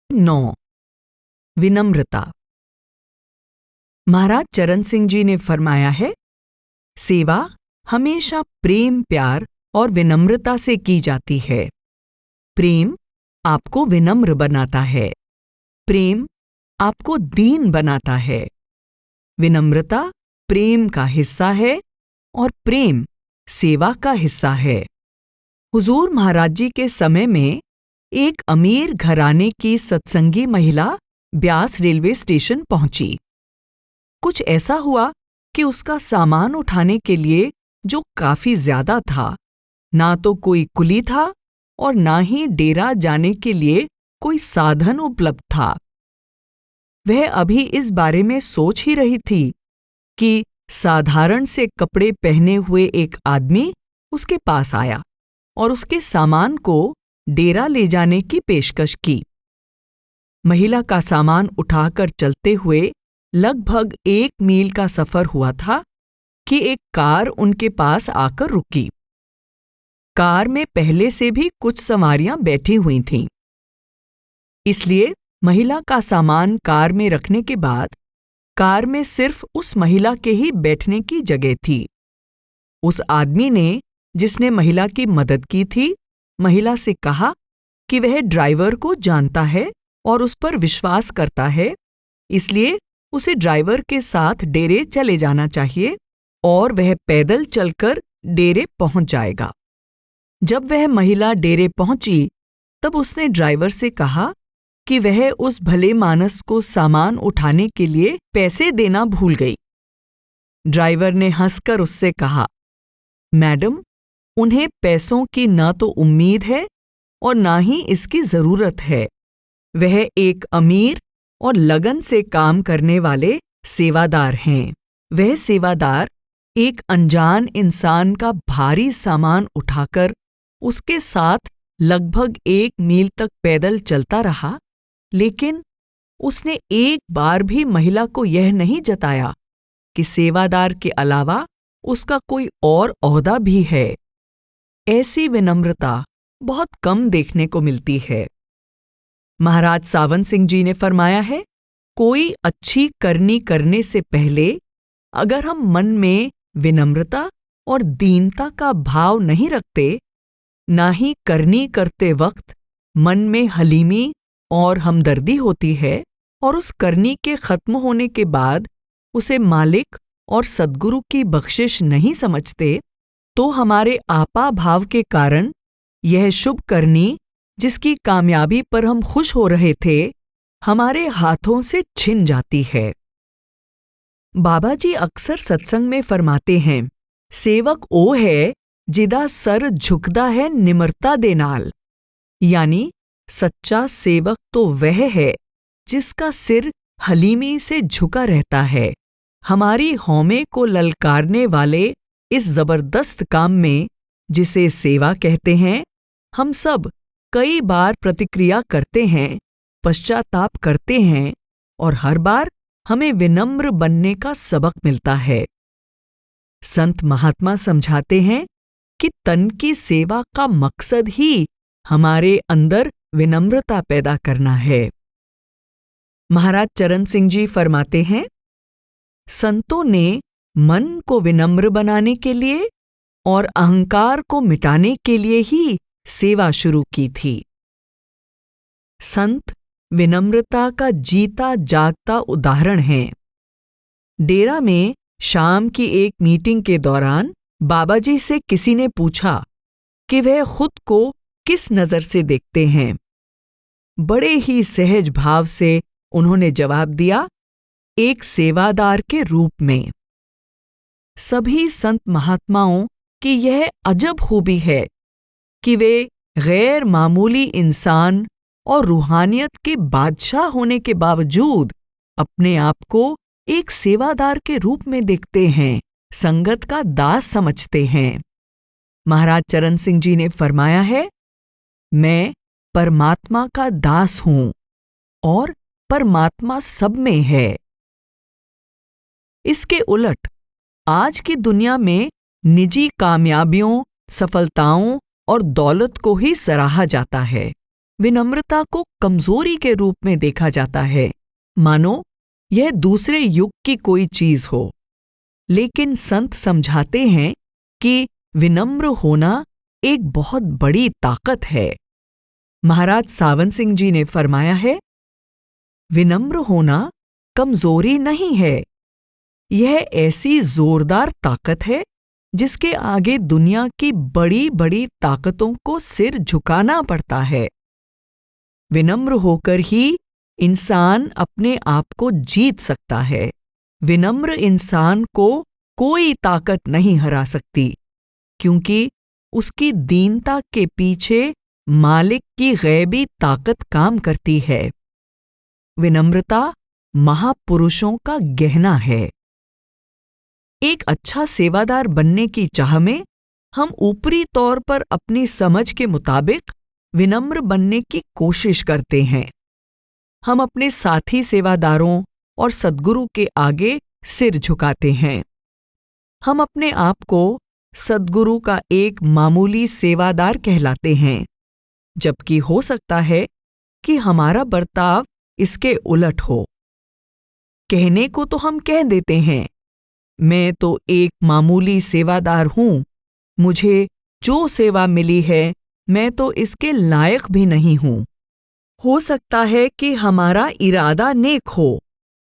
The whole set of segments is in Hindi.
9. विनम्रता। महाराज चरण सिंह जी ने फरमाया है, सेवा हमेशा प्रेम, प्यार और विनम्रता से की जाती है। प्रेम आपको विनम्र बनाता है। प्रेम आपको दीन बनाता है। विनम्रता प्रेम का हिस्सा है और प्रेम सेवा का हिस्सा है। हुजूर महाराज जी के समय में एक अमीर घराने की सत्संगी महिला ब्यास रेलवे स्टेशन पहुंची। कुछ ऐसा हुआ कि उसका सामान उठाने के लिए, जो काफी ज्यादा था, ना तो कोई कुली था और ना ही डेरा जाने के लिए कोई साधन उपलब्ध था। वह अभी इस बारे में सोच ही रही थी कि साधारण से कपड़े पहने हुए एक आदमी उसके पास आया और उसके सामान को डेरा ले जाने की पेशकश की। महिला का सामान उठाकर चलते हुए लगभग 1 मील का सफर हुआ था कि एक कार उनके पास आकर रुकी। कार में पहले से भी कुछ सवारियां बैठी हुई थीं। इसलिए महिला का सामान कार में रखने के बाद कार में सिर्फ उस महिला के ही बैठने की जगह थी। उस आदमी ने, जिसने महिला की मदद की थी, महिला से कहा कि वह ड्राइवर को जानता है और उस पर विश्वास करता है, इसलिए उसे ड्राइवर के साथ डेरे चले जाना चाहिए और वह पैदल चलकर डेरे पहुंच जाएगा। जब वह महिला डेरे पहुंची, तब उसने ड्राइवर से कहा कि वह उस भले मानस को सामान उठाने के लिए पैसे देना भूल गई। ड्राइवर ने हंसकर उससे कहा, मैडम, उन्हें पैसों की न तो उम्मीद है और ना ही इसकी जरूरत है। वह एक अमीर और लगन से काम करने वाले सेवादार हैं। वह सेवादार एक अनजान इंसान का भारी सामान उठाकर उसके साथ लगभग 1 मील तक पैदल चलता रहा, लेकिन उसने एक बार भी महिला को यह नहीं जताया कि सेवादार के अलावा उसका कोई और ओहदा भी है। ऐसी विनम्रता बहुत कम देखने को मिलती है। महाराज सावन सिंह जी ने फरमाया है, कोई अच्छी करनी करने से पहले अगर हम मन में विनम्रता और दीनता का भाव नहीं रखते, ना ही करनी करते वक्त मन में हलीमी और हमदर्दी होती है, और उस करनी के खत्म होने के बाद उसे मालिक और सद्गुरु की बख्शिश नहीं समझते, तो हमारे आपा भाव के कारण यह शुभ करनी, जिसकी कामयाबी पर हम खुश हो रहे थे, हमारे हाथों से छिन जाती है। बाबा जी अक्सर सत्संग में फरमाते हैं, सेवक ओ है जिदा सर झुकदा है निमरता दे नाल। यानी सच्चा सेवक तो वह है जिसका सिर हलीमी से झुका रहता है। हमारी हौमे को ललकारने वाले इस जबरदस्त काम में, जिसे सेवा कहते हैं, हम सब कई बार प्रतिक्रिया करते हैं, पश्चाताप करते हैं, और हर बार हमें विनम्र बनने का सबक मिलता है। संत महात्मा समझाते हैं कि तन की सेवा का मकसद ही हमारे अंदर विनम्रता पैदा करना है। महाराज चरण सिंह जी फरमाते हैं, संतों ने मन को विनम्र बनाने के लिए और अहंकार को मिटाने के लिए ही सेवा शुरू की थी। संत विनम्रता का जीता जागता उदाहरण हैं। डेरा में शाम की एक मीटिंग के दौरान बाबा जी से किसी ने पूछा कि वह खुद को किस नजर से देखते हैं। बड़े ही सहज भाव से उन्होंने जवाब दिया, एक सेवादार के रूप में। सभी संत महात्माओं की यह अजब खूबी है कि वे गैर मामूली इंसान और रूहानियत के बादशाह होने के बावजूद अपने आप को एक सेवादार के रूप में देखते हैं, संगत का दास समझते हैं। महाराज चरण सिंह जी ने फरमाया है, मैं परमात्मा का दास हूं और परमात्मा सब में है। इसके उलट आज की दुनिया में निजी कामयाबियों, सफलताओं और दौलत को ही सराहा जाता है। विनम्रता को कमजोरी के रूप में देखा जाता है, मानो यह दूसरे युग की कोई चीज हो। लेकिन संत समझाते हैं कि विनम्र होना एक बहुत बड़ी ताकत है। महाराज सावन सिंह जी ने फरमाया है, विनम्र होना कमजोरी नहीं है, यह ऐसी जोरदार ताकत है जिसके आगे दुनिया की बड़ी बड़ी ताकतों को सिर झुकाना पड़ता है। विनम्र होकर ही इंसान अपने आप को जीत सकता है। विनम्र इंसान को कोई ताकत नहीं हरा सकती, क्योंकि उसकी दीनता के पीछे मालिक की गैबी ताकत काम करती है। विनम्रता महापुरुषों का गहना है। एक अच्छा सेवादार बनने की चाह में हम ऊपरी तौर पर अपनी समझ के मुताबिक विनम्र बनने की कोशिश करते हैं। हम अपने साथी सेवादारों और सद्गुरु के आगे सिर झुकाते हैं। हम अपने आप को सद्गुरु का एक मामूली सेवादार कहलाते हैं, जबकि हो सकता है कि हमारा बर्ताव इसके उलट हो। कहने को तो हम कह देते हैं, मैं तो एक मामूली सेवादार हूं, मुझे जो सेवा मिली है मैं तो इसके लायक भी नहीं हूं। हो सकता है कि हमारा इरादा नेक हो,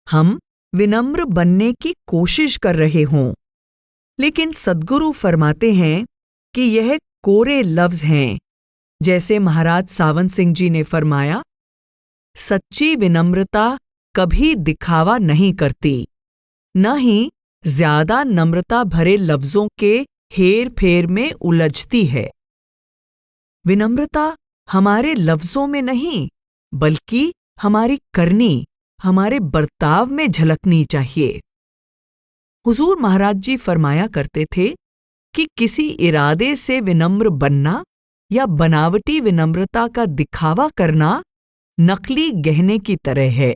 हम विनम्र बनने की कोशिश कर रहे हों, लेकिन सद्गुरु फरमाते हैं कि यह कोरे लफ्ज हैं। जैसे महाराज सावन सिंह जी ने फरमाया, सच्ची विनम्रता कभी दिखावा नहीं करती, न ही ज्यादा नम्रता भरे लफ्जों के हेर फेर में उलझती है। विनम्रता हमारे लफ्जों में नहीं, बल्कि हमारी करनी, हमारे बर्ताव में झलकनी चाहिए। हुजूर महाराज जी फरमाया करते थे कि किसी इरादे से विनम्र बनना या बनावटी विनम्रता का दिखावा करना नकली गहने की तरह है।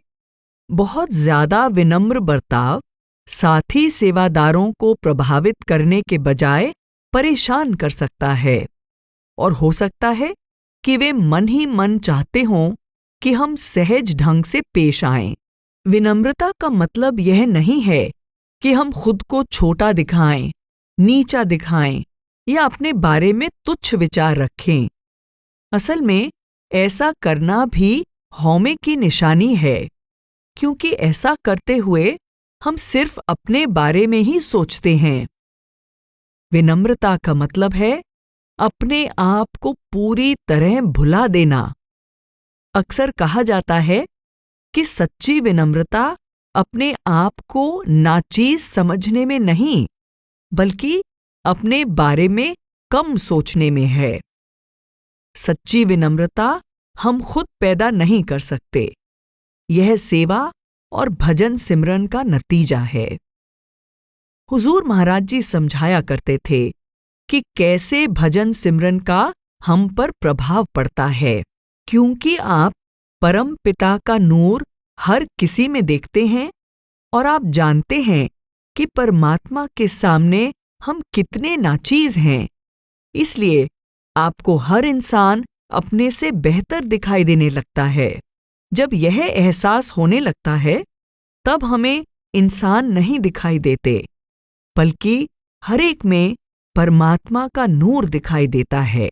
बहुत ज्यादा विनम्र बर्ताव साथी सेवादारों को प्रभावित करने के बजाय परेशान कर सकता है, और हो सकता है कि वे मन ही मन चाहते हों कि हम सहज ढंग से पेश आएं। विनम्रता का मतलब यह नहीं है कि हम खुद को छोटा दिखाएं, नीचा दिखाएं या अपने बारे में तुच्छ विचार रखें। असल में ऐसा करना भी हौमे की निशानी है, क्योंकि ऐसा करते हुए हम सिर्फ अपने बारे में ही सोचते हैं। विनम्रता का मतलब है अपने आप को पूरी तरह भुला देना। अक्सर कहा जाता है कि सच्ची विनम्रता अपने आप को नाचीज समझने में नहीं, बल्कि अपने बारे में कम सोचने में है। सच्ची विनम्रता हम खुद पैदा नहीं कर सकते, यह सेवा और भजन सिमरन का नतीजा है। हुजूर महाराज जी समझाया करते थे कि कैसे भजन सिमरन का हम पर प्रभाव पड़ता है, क्योंकि आप परम पिता का नूर हर किसी में देखते हैं और आप जानते हैं कि परमात्मा के सामने हम कितने नाचीज हैं। इसलिए आपको हर इंसान अपने से बेहतर दिखाई देने लगता है। जब यह एहसास होने लगता है, तब हमें इंसान नहीं दिखाई देते, बल्कि हर एक में परमात्मा का नूर दिखाई देता है।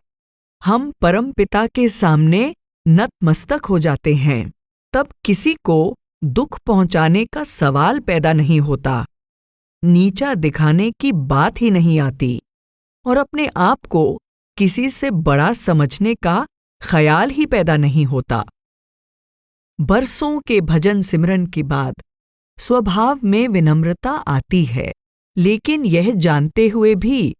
हम परम पिता के सामने नतमस्तक हो जाते हैं, तब किसी को दुख पहुंचाने का सवाल पैदा नहीं होता, नीचा दिखाने की बात ही नहीं आती, और अपने आप को किसी से बड़ा समझने का ख्याल ही पैदा नहीं होता। बरसों के भजन सिमरन के बाद स्वभाव में विनम्रता आती है, लेकिन यह जानते हुए भी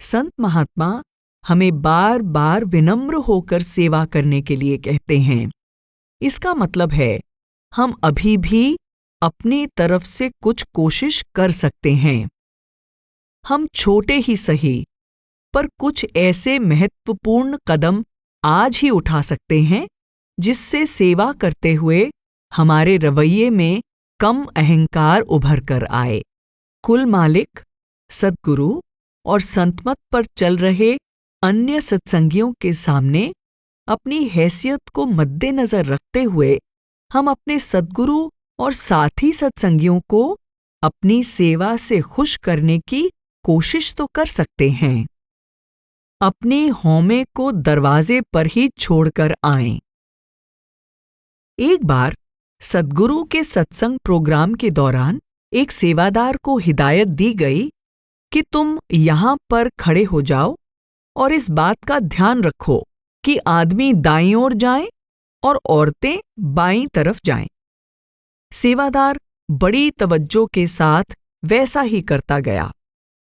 संत महात्मा हमें बार बार विनम्र होकर सेवा करने के लिए कहते हैं। इसका मतलब है हम अभी भी अपनी तरफ से कुछ कोशिश कर सकते हैं। हम छोटे ही सही, पर कुछ ऐसे महत्वपूर्ण कदम आज ही उठा सकते हैं जिससे सेवा करते हुए हमारे रवैये में कम अहंकार उभर कर आए। कुल मालिक, सद्गुरु और संतमत पर चल रहे अन्य सत्संगियों के सामने अपनी हैसियत को मद्देनजर रखते हुए हम अपने सद्गुरु और साथी सत्संगियों को अपनी सेवा से खुश करने की कोशिश तो कर सकते हैं। अपने हौमे को दरवाजे पर ही छोड़कर आएं। एक बार सद्गुरु के सत्संग प्रोग्राम के दौरान एक सेवादार को हिदायत दी गई कि तुम यहां पर खड़े हो जाओ और इस बात का ध्यान रखो कि आदमी दाईं ओर जाएं और औरतें बाईं तरफ जाएं। सेवादार बड़ी तवज्जो के साथ वैसा ही करता गया।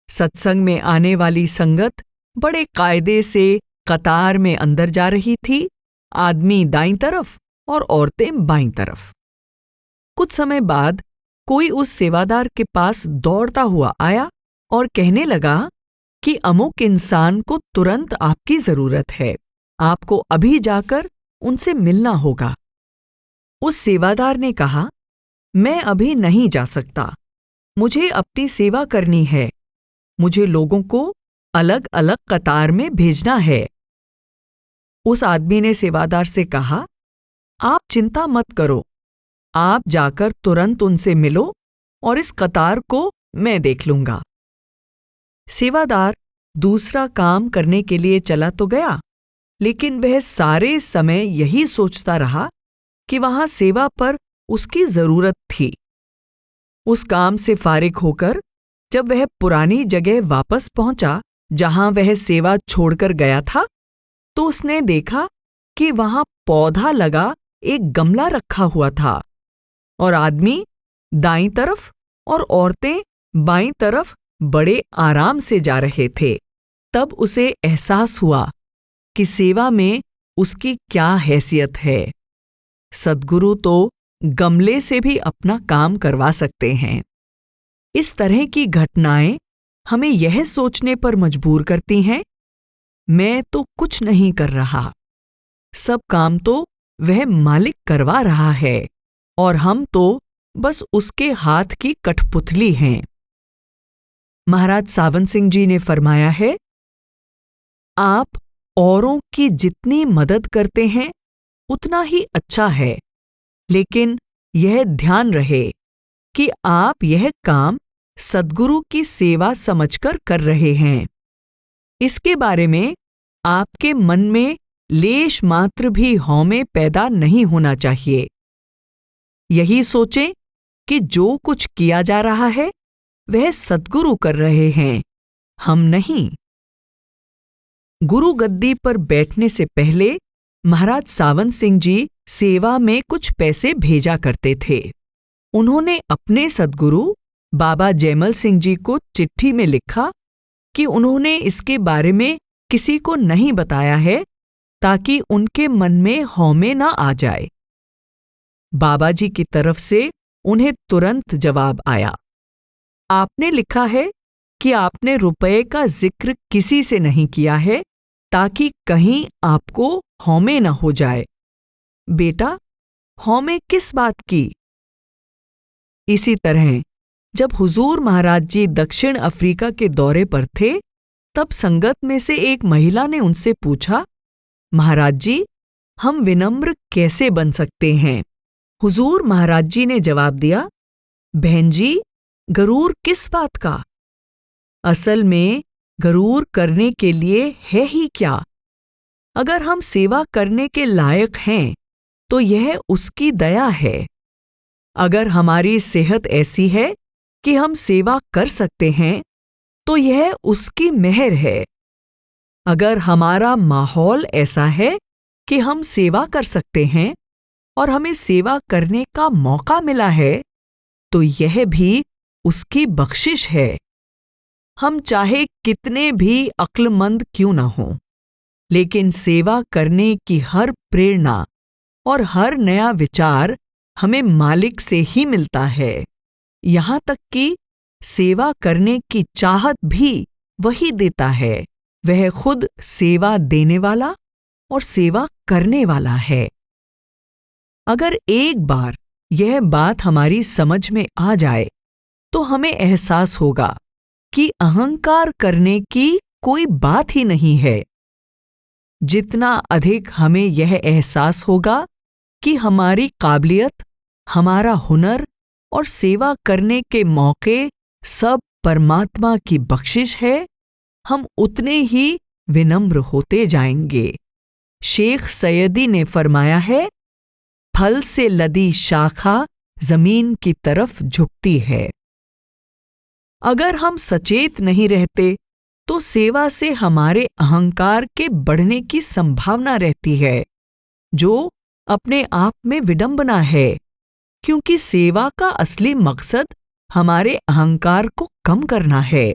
सत्संग में आने वाली संगत बड़े कायदे से कतार में अंदर जा रही थी, आदमी दाईं तरफ और औरतें बाईं तरफ। कुछ समय बाद कोई उस सेवादार के पास दौड़ता हुआ आया और कहने लगा कि अमुक इंसान को तुरंत आपकी जरूरत है, आपको अभी जाकर उनसे मिलना होगा। उस सेवादार ने कहा, मैं अभी नहीं जा सकता, मुझे अपनी सेवा करनी है, मुझे लोगों को अलग अलग कतार में भेजना है। उस आदमी ने सेवादार से कहा, आप चिंता मत करो, आप जाकर तुरंत उनसे मिलो और इस कतार को मैं देख लूंगा। सेवादार दूसरा काम करने के लिए चला तो गया, लेकिन वह सारे समय यही सोचता रहा कि वहां सेवा पर उसकी जरूरत थी। उस काम से फारिग होकर जब वह पुरानी जगह वापस पहुंचा जहां वह सेवा छोड़कर गया था, तो उसने देखा कि वहां पौधा लगा एक गमला रखा हुआ था और आदमी दाईं तरफ और औरतें बाईं तरफ बड़े आराम से जा रहे थे। तब उसे एहसास हुआ कि सेवा में उसकी क्या हैसियत है। सद्गुरु तो गमले से भी अपना काम करवा सकते हैं। इस तरह की घटनाएं हमें यह सोचने पर मजबूर करती हैं, मैं तो कुछ नहीं कर रहा, सब काम तो वह मालिक करवा रहा है और हम तो बस उसके हाथ की कठपुतली हैं। महाराज सावन सिंह जी ने फरमाया है, आप औरों की जितनी मदद करते हैं उतना ही अच्छा है, लेकिन यह ध्यान रहे कि आप यह काम सद्गुरु की सेवा समझकर कर रहे हैं। इसके बारे में आपके मन में लेश मात्र भी हौमे पैदा नहीं होना चाहिए। यही सोचें कि जो कुछ किया जा रहा है वह सद्गुरु कर रहे हैं, हम नहीं। गुरु गद्दी पर बैठने से पहले महाराज सावन सिंह जी सेवा में कुछ पैसे भेजा करते थे। उन्होंने अपने सद्गुरु बाबा जयमल सिंह जी को चिट्ठी में लिखा कि उन्होंने इसके बारे में किसी को नहीं बताया है ताकि उनके मन में हौमे ना आ जाए। बाबा जी की तरफ से उन्हें तुरंत जवाब आया, आपने लिखा है कि आपने रुपए का जिक्र किसी से नहीं किया है ताकि कहीं आपको हौमे न हो जाए। बेटा, हौमे किस बात की? इसी तरह जब हुजूर महाराज जी दक्षिण अफ्रीका के दौरे पर थे, तब संगत में से एक महिला ने उनसे पूछा, महाराज जी, हम विनम्र कैसे बन सकते हैं? हुजूर महाराज जी ने जवाब दिया, बहन जी, गरूर किस बात का? असल में गरूर करने के लिए है ही क्या? अगर हम सेवा करने के लायक हैं तो यह उसकी दया है। अगर हमारी सेहत ऐसी है कि हम सेवा कर सकते हैं तो यह उसकी मेहर है। अगर हमारा माहौल ऐसा है कि हम सेवा कर सकते हैं और हमें सेवा करने का मौका मिला है तो यह भी उसकी बख्शिश है। हम चाहे कितने भी अक्लमंद क्यों ना हों, लेकिन सेवा करने की हर प्रेरणा और हर नया विचार हमें मालिक से ही मिलता है। यहाँ तक कि सेवा करने की चाहत भी वही देता है। वह खुद सेवा देने वाला और सेवा करने वाला है। अगर एक बार यह बात हमारी समझ में आ जाए तो हमें एहसास होगा कि अहंकार करने की कोई बात ही नहीं है। जितना अधिक हमें यह एहसास होगा कि हमारी काबिलियत, हमारा हुनर और सेवा करने के मौके सब परमात्मा की बख्शिश है, हम उतने ही विनम्र होते जाएंगे। शेख सैयदी ने फरमाया है, फल से लदी शाखा जमीन की तरफ झुकती है। अगर हम सचेत नहीं रहते तो सेवा से हमारे अहंकार के बढ़ने की संभावना रहती है, जो अपने आप में विडंबना है, क्योंकि सेवा का असली मकसद हमारे अहंकार को कम करना है।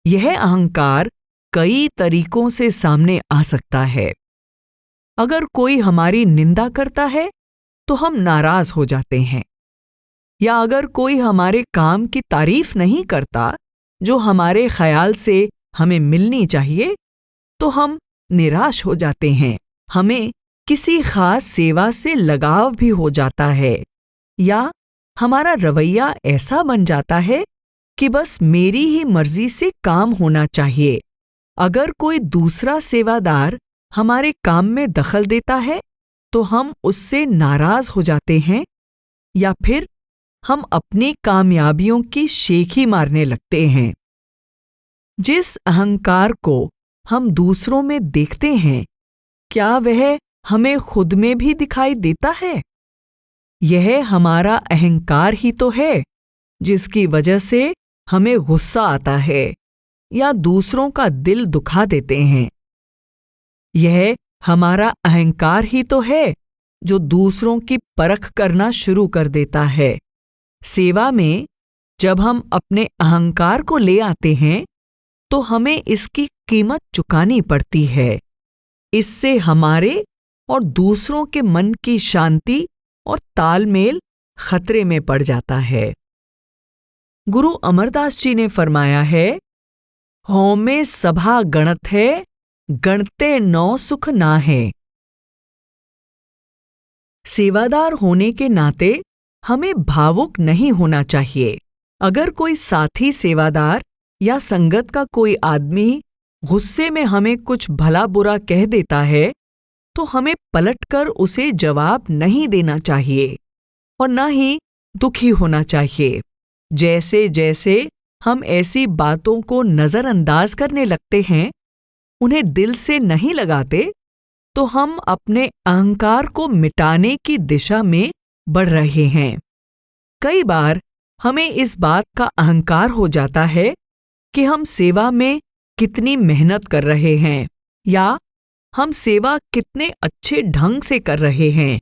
यह अहंकार कई तरीकों से सामने आ सकता है। अगर कोई हमारी निंदा करता है तो हम नाराज हो जाते हैं, या अगर कोई हमारे काम की तारीफ नहीं करता जो हमारे ख्याल से हमें मिलनी चाहिए, तो हम निराश हो जाते हैं। हमें किसी खास सेवा से लगाव भी हो जाता है, या हमारा रवैया ऐसा बन जाता है कि बस मेरी ही मर्जी से काम होना चाहिए। अगर कोई दूसरा सेवादार हमारे काम में दखल देता है तो हम उससे नाराज हो जाते हैं, या फिर हम अपनी कामयाबियों की शेखी मारने लगते हैं। जिस अहंकार को हम दूसरों में देखते हैं, क्या वह हमें खुद में भी दिखाई देता है? यह हमारा अहंकार ही तो है जिसकी वजह से हमें गुस्सा आता है या दूसरों का दिल दुखा देते हैं। यह हमारा अहंकार ही तो है जो दूसरों की परख करना शुरू कर देता है। सेवा में जब हम अपने अहंकार को ले आते हैं तो हमें इसकी कीमत चुकानी पड़ती है। इससे हमारे और दूसरों के मन की शांति और तालमेल खतरे में पड़ जाता है। गुरु अमरदास जी ने फरमाया है, होमे सभा गणत है, गणते नौ सुख ना है। सेवादार होने के नाते हमें भावुक नहीं होना चाहिए। अगर कोई साथी सेवादार या संगत का कोई आदमी गुस्से में हमें कुछ भला बुरा कह देता है तो हमें पलटकर उसे जवाब नहीं देना चाहिए और न ही दुखी होना चाहिए। जैसे जैसे हम ऐसी बातों को नजरअंदाज करने लगते हैं, उन्हें दिल से नहीं लगाते, तो हम अपने अहंकार को मिटाने की दिशा में बढ़ रहे हैं। कई बार हमें इस बात का अहंकार हो जाता है कि हम सेवा में कितनी मेहनत कर रहे हैं, या हम सेवा कितने अच्छे ढंग से कर रहे हैं,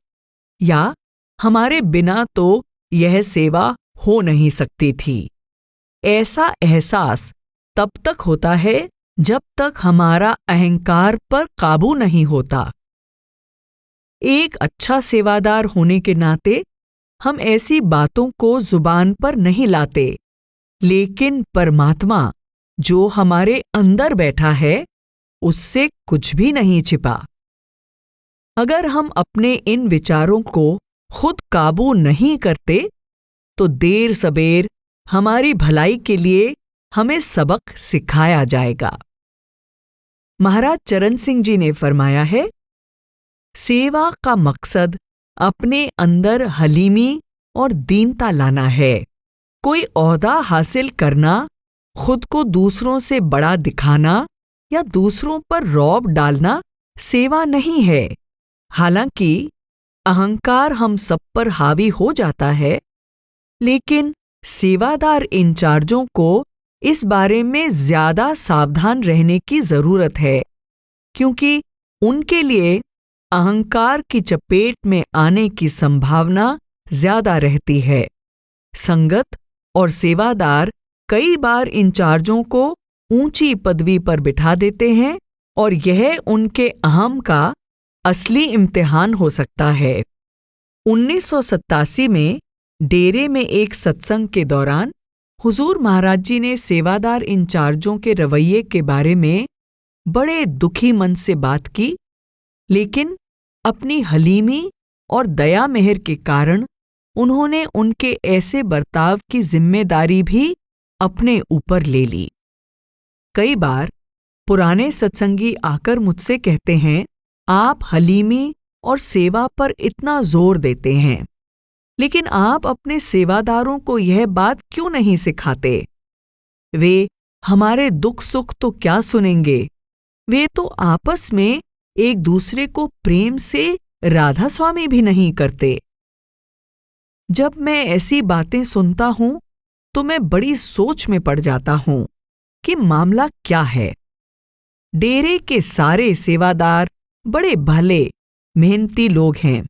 या हमारे बिना तो यह सेवा हो नहीं सकती थी। ऐसा एहसास तब तक होता है जब तक हमारा अहंकार पर काबू नहीं होता। एक अच्छा सेवादार होने के नाते हम ऐसी बातों को जुबान पर नहीं लाते, लेकिन परमात्मा जो हमारे अंदर बैठा है उससे कुछ भी नहीं छिपा। अगर हम अपने इन विचारों को खुद काबू नहीं करते तो देर सबेर हमारी भलाई के लिए हमें सबक सिखाया जाएगा। महाराज चरण सिंह जी ने फरमाया है, सेवा का मकसद अपने अंदर हलीमी और दीनता लाना है। कोई ओहदा हासिल करना, खुद को दूसरों से बड़ा दिखाना या दूसरों पर रौब डालना सेवा नहीं है। हालांकि अहंकार हम सब पर हावी हो जाता है, लेकिन सेवादार इंचार्जों को इस बारे में ज्यादा सावधान रहने की जरूरत है, क्योंकि उनके लिए अहंकार की चपेट में आने की संभावना ज्यादा रहती है। संगत और सेवादार कई बार इंचार्जों को ऊंची पदवी पर बिठा देते हैं और यह उनके अहम का असली इम्तिहान हो सकता है। 1987 में डेरे में एक सत्संग के दौरान हुजूर महाराज जी ने सेवादार इंचार्जों के रवैये के बारे में बड़े दुखी मन से बात की, लेकिन अपनी हलीमी और दया मेहर के कारण उन्होंने उनके ऐसे बर्ताव की जिम्मेदारी भी अपने ऊपर ले ली। कई बार पुराने सत्संगी आकर मुझसे कहते हैं, आप हलीमी और सेवा पर इतना जोर देते हैं, लेकिन आप अपने सेवादारों को यह बात क्यों नहीं सिखाते? वे हमारे दुख सुख तो क्या सुनेंगे? वे तो आपस में एक दूसरे को प्रेम से राधा स्वामी भी नहीं करते। जब मैं ऐसी बातें सुनता हूं तो मैं बड़ी सोच में पड़ जाता हूं कि मामला क्या है। डेरे के सारे सेवादार बड़े भले मेहनती लोग हैं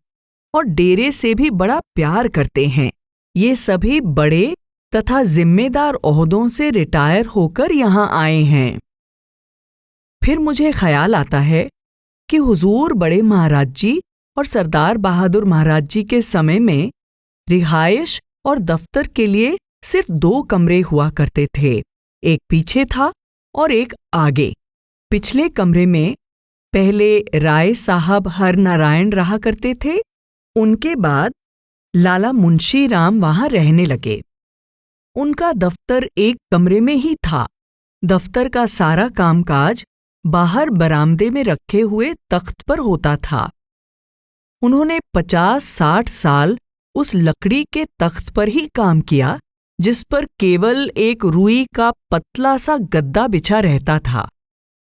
और डेरे से भी बड़ा प्यार करते हैं। ये सभी बड़े तथा जिम्मेदार ओहदों से रिटायर होकर यहाँ आए हैं। फिर मुझे ख्याल आता है कि हुजूर बड़े महाराज जी और सरदार बहादुर महाराज जी के समय में रिहायश और दफ्तर के लिए सिर्फ 2 कमरे हुआ करते थे। एक पीछे था और एक आगे। पिछले कमरे में पहले राय साहब हर नारायण रहा करते थे। उनके बाद लाला मुंशी राम वहां रहने लगे। उनका दफ्तर एक कमरे में ही था। दफ्तर का सारा कामकाज बाहर बरामदे में रखे हुए तख्त पर होता था। उन्होंने 50-60 साल उस लकड़ी के तख्त पर ही काम किया, जिस पर केवल एक रुई का पतला सा गद्दा बिछा रहता था।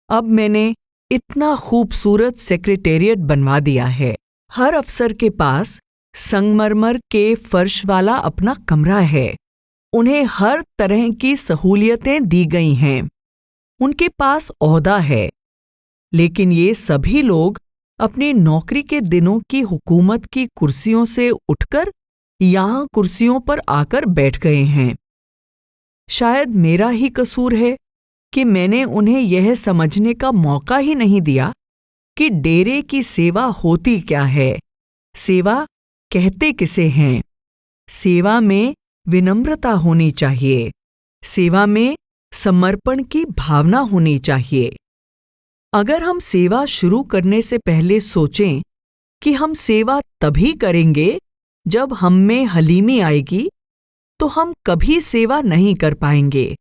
अब मैंने इतना खूबसूरत सेक्रेटेरिएट बनवा दिया है। हर अफसर के पास संगमरमर के फर्श वाला अपना कमरा है। उन्हें हर तरह की सहूलियतें दी गई हैं। उनके पास ओहदा है, लेकिन ये सभी लोग अपनी नौकरी के दिनों की हुकूमत की कुर्सियों से उठकर यहाँ कुर्सियों पर आकर बैठ गए हैं। शायद मेरा ही कसूर है कि मैंने उन्हें यह समझने का मौका ही नहीं दिया कि डेरे की सेवा होती क्या है, सेवा कहते किसे हैं। सेवा में विनम्रता होनी चाहिए, सेवा में समर्पण की भावना होनी चाहिए। अगर हम सेवा शुरू करने से पहले सोचें कि हम सेवा तभी करेंगे जब हम में हलीमी आएगी, तो हम कभी सेवा नहीं कर पाएंगे।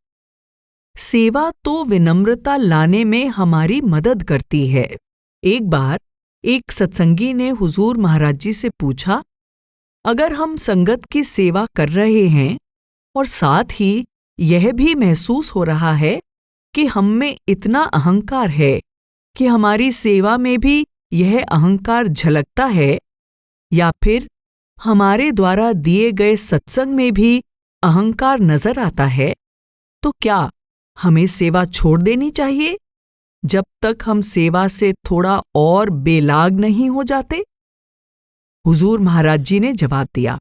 सेवा तो विनम्रता लाने में हमारी मदद करती है। एक बार एक सत्संगी ने हुजूर महाराज जी से पूछा, अगर हम संगत की सेवा कर रहे हैं और साथ ही यह भी महसूस हो रहा है कि हम में इतना अहंकार है कि हमारी सेवा में भी यह अहंकार झलकता है, या फिर हमारे द्वारा दिए गए सत्संग में भी अहंकार नजर आता है, तो क्या हमें सेवा छोड़ देनी चाहिए जब तक हम सेवा से थोड़ा और बेलाग नहीं हो जाते? हुजूर महाराज जी ने जवाब दिया,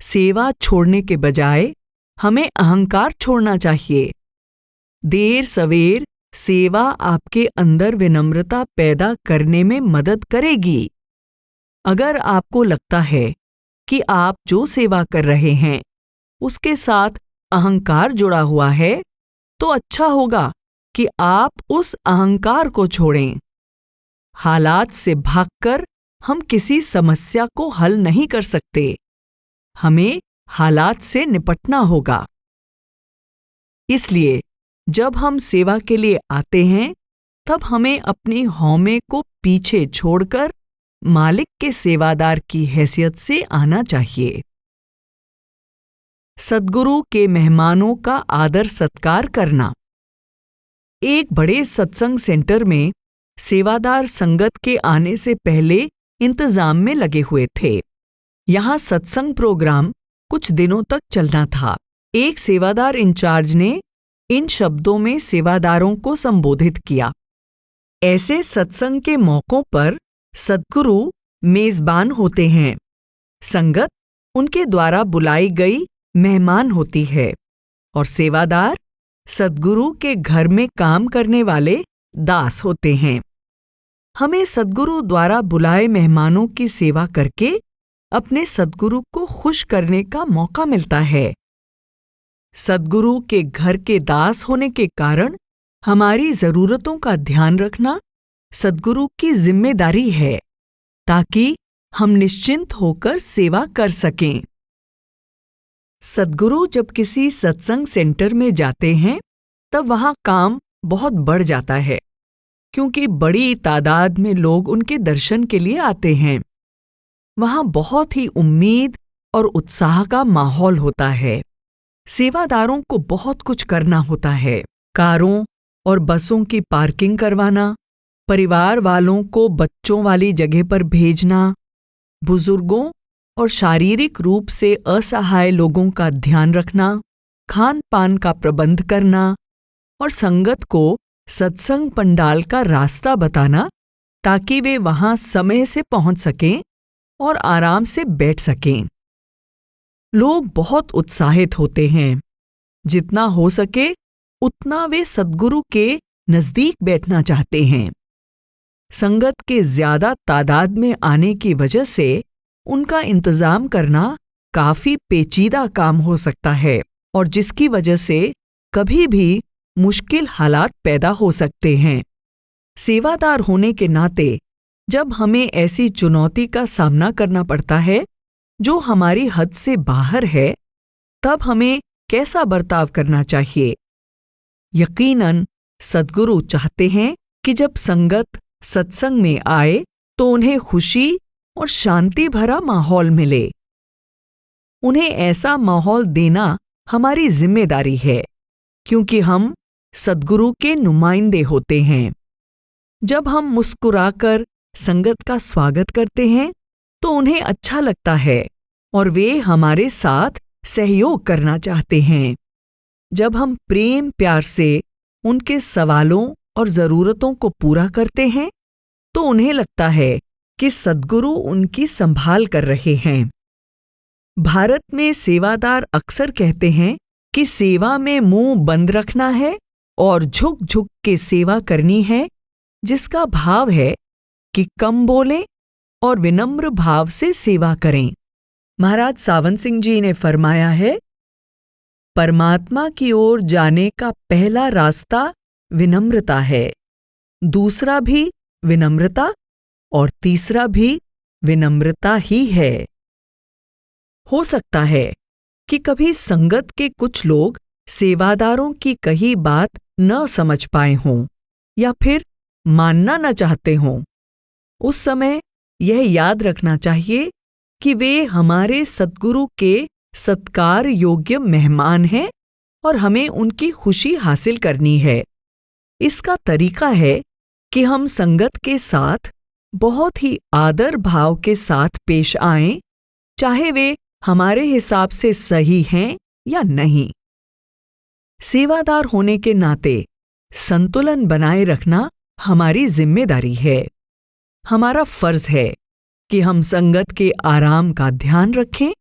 सेवा छोड़ने के बजाय हमें अहंकार छोड़ना चाहिए। देर सवेर सेवा आपके अंदर विनम्रता पैदा करने में मदद करेगी। अगर आपको लगता है कि आप जो सेवा कर रहे हैं उसके साथ अहंकार जुड़ा हुआ है, तो अच्छा होगा कि आप उस अहंकार को छोड़ें। हालात से भागकर हम किसी समस्या को हल नहीं कर सकते। हमें हालात से निपटना होगा। इसलिए जब हम सेवा के लिए आते हैं, तब हमें अपनी हौमे को पीछे छोड़कर मालिक के सेवादार की हैसियत से आना चाहिए। सद्गुरु के मेहमानों का आदर सत्कार करना। एक बड़े सत्संग सेंटर में सेवादार संगत के आने से पहले इंतजाम में लगे हुए थे। यहाँ सत्संग प्रोग्राम कुछ दिनों तक चलना था। एक सेवादार इंचार्ज ने इन शब्दों में सेवादारों को संबोधित किया, ऐसे सत्संग के मौकों पर सद्गुरु मेजबान होते हैं। संगत उनके द्वारा बुलाई गई मेहमान होती है और सेवादार सद्गुरु के घर में काम करने वाले दास होते हैं। हमें सद्गुरु द्वारा बुलाए मेहमानों की सेवा करके अपने सद्गुरु को खुश करने का मौका मिलता है। सद्गुरु के घर के दास होने के कारण हमारी जरूरतों का ध्यान रखना सद्गुरु की जिम्मेदारी है, ताकि हम निश्चिंत होकर सेवा कर सकें। सद्गुरु जब किसी सत्संग सेंटर में जाते हैं, तब वहां काम बहुत बढ़ जाता है। क्योंकि बड़ी तादाद में लोग उनके दर्शन के लिए आते हैं। वहाँ बहुत ही उम्मीद और उत्साह का माहौल होता है। सेवादारों को बहुत कुछ करना होता है। कारों और बसों की पार्किंग करवाना, परिवार वालों को बच्चों वाली जगह पर भेजना, बुजुर्गों और शारीरिक रूप से असहाय लोगों का ध्यान रखना, खान पान का प्रबंध करना और संगत को सत्संग पंडाल का रास्ता बताना ताकि वे वहां समय से पहुंच सकें और आराम से बैठ सकें। लोग बहुत उत्साहित होते हैं। जितना हो सके उतना वे सद्गुरु के नजदीक बैठना चाहते हैं। संगत के ज्यादा तादाद में आने की वजह से उनका इंतजाम करना काफी पेचीदा काम हो सकता है और जिसकी वजह से कभी भी मुश्किल हालात पैदा हो सकते हैं। सेवादार होने के नाते जब हमें ऐसी चुनौती का सामना करना पड़ता है जो हमारी हद से बाहर है, तब हमें कैसा बर्ताव करना चाहिए? यकीनन सद्गुरु चाहते हैं कि जब संगत सत्संग में आए तो उन्हें खुशी और शांति भरा माहौल मिले। उन्हें ऐसा माहौल देना हमारी जिम्मेदारी है, क्योंकि हम सद्गुरु के नुमाइंदे होते हैं। जब हम मुस्कुराकर संगत का स्वागत करते हैं तो उन्हें अच्छा लगता है और वे हमारे साथ सहयोग करना चाहते हैं। जब हम प्रेम प्यार से उनके सवालों और ज़रूरतों को पूरा करते हैं तो उन्हें लगता है कि सद्गुरु उनकी संभाल कर रहे हैं। भारत में सेवादार अक्सर कहते हैं कि सेवा में मुंह बंद रखना है और झुक झुक के सेवा करनी है, जिसका भाव है कि कम बोलें और विनम्र भाव से सेवा करें। महाराज सावंत सिंह जी ने फरमाया है, परमात्मा की ओर जाने का पहला रास्ता विनम्रता है, दूसरा भी विनम्रता और तीसरा भी विनम्रता ही है। हो सकता है कि कभी संगत के कुछ लोग सेवादारों की कही बात न समझ पाए हों या फिर मानना न चाहते हों। उस समय यह याद रखना चाहिए कि वे हमारे सद्गुरु के सत्कार योग्य मेहमान हैं और हमें उनकी खुशी हासिल करनी है। इसका तरीका है कि हम संगत के साथ बहुत ही आदर भाव के साथ पेश आएं, चाहे वे हमारे हिसाब से सही हैं या नहीं। सेवादार होने के नाते संतुलन बनाए रखना हमारी जिम्मेदारी है। हमारा फर्ज है कि हम संगत के आराम का ध्यान रखें